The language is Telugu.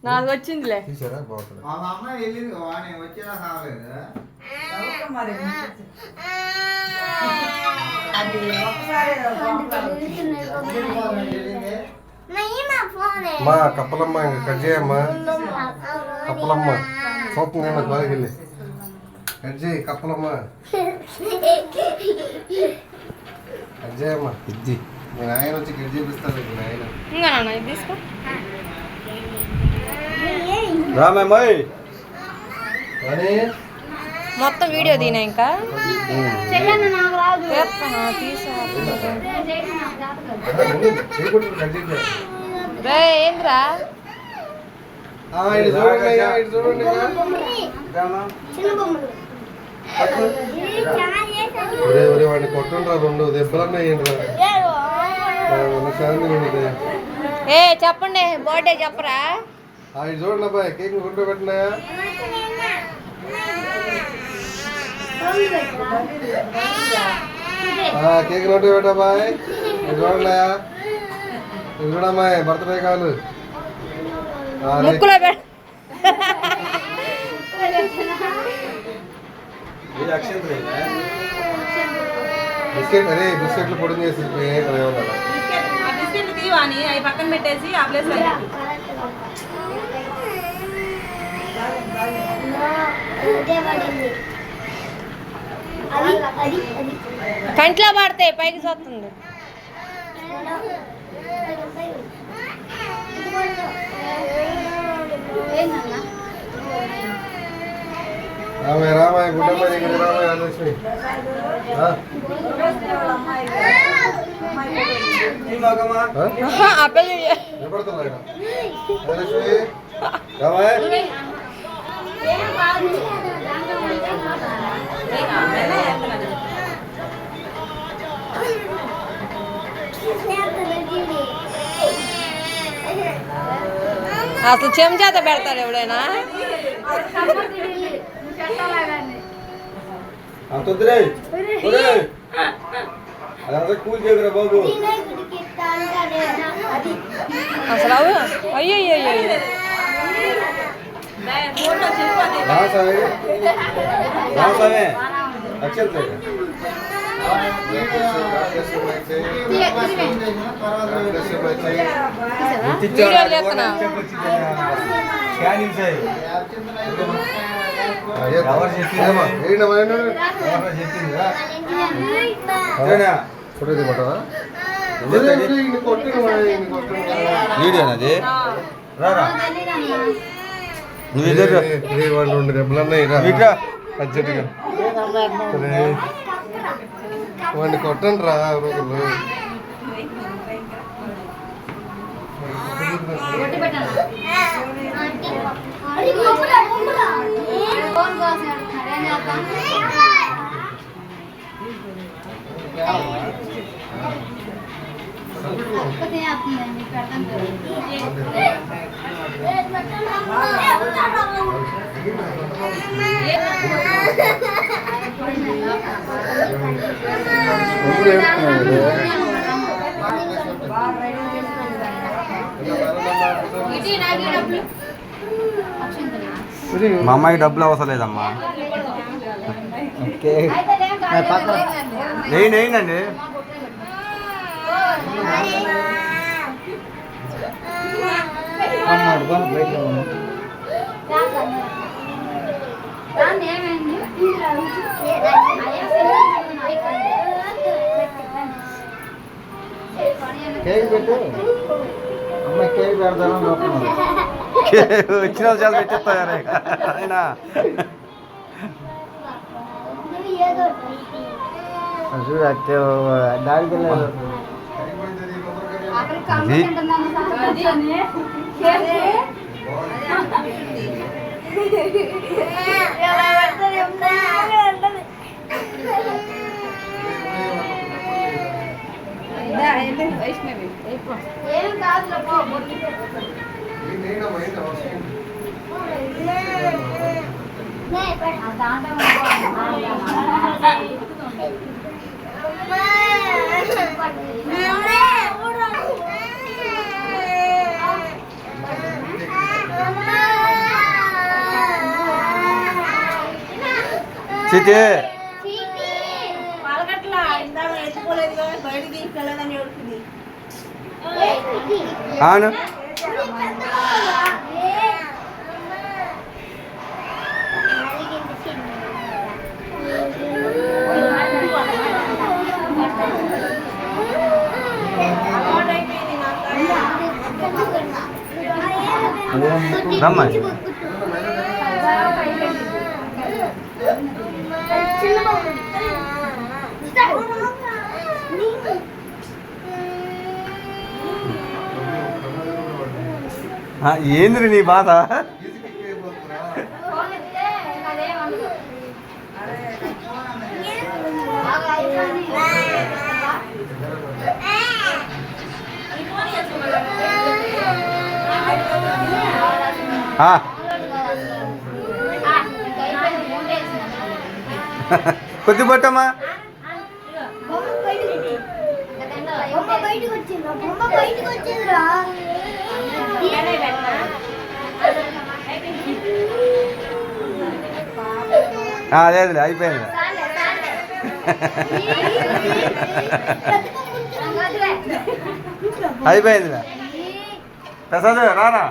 నాకు వచ్చిందిలే. మా కప్పలమ్మ కట్ చేయమ్మా. కప్పలమ్మ చూస్తుంది నాకు బాగా వెళ్ళి కట్ చేయి. కప్పలమ్మ కట్ చేయమ్మా. ఇది నేను ఆయన వచ్చి కట్ చేపిస్తాను. ఆయన తీసుకో రామయ్య మొత్తం వీడియో తీనా ఇంకా ఏంద్రా వాడిని కొట్టండి రెండు దెబ్బలన్నా ఏ చెప్పండి బర్త్డే చెప్పరా. ఇది చూడండి అబ్బాయి కేక్ కొట్టు పెట్టినా. కేక్ నోటు పెట్టబాయ్. ఇది చూడండి ఇది చూడమ్మాయి బర్త్డే కాలు ముక్కులో బిస్కెట్. అరే బిస్కెట్లు పొడి చేసి అవి పక్కన పెట్టేసి ఆ ప్లేస్ కంట్లో పడతాయి పైకి చూస్తుంది. రామయ్య గుడ్డమ్మాయి రామయ్య ఆలోచన అసలు చెంచాత పెడతారు ఎవడైనా. బాబు అసలు అయ్యో వీడియోనది రారా రెండు దెబ్బలన్నా అర్జెంటుగా వాడిని కొట్టండి రా రోజులు. మా అమ్మాయికి డబ్బులు అవసరం లేదమ్మా. వేయండి కేక్ పెట్టు అమ్మాయి కేక్ పెడతాను వచ్చిన చాలా పెట్టేస్తారా ఆయన. చూడు దాడికి వెళ్ళారు. వైష్ణవి చిటి అవును రమ్మా ఏంద్రి నీ బాధ కొద్ది పట్టమ్మా లేదు అయిపోయింది అయిపోయింది ప్రసాద్ రారా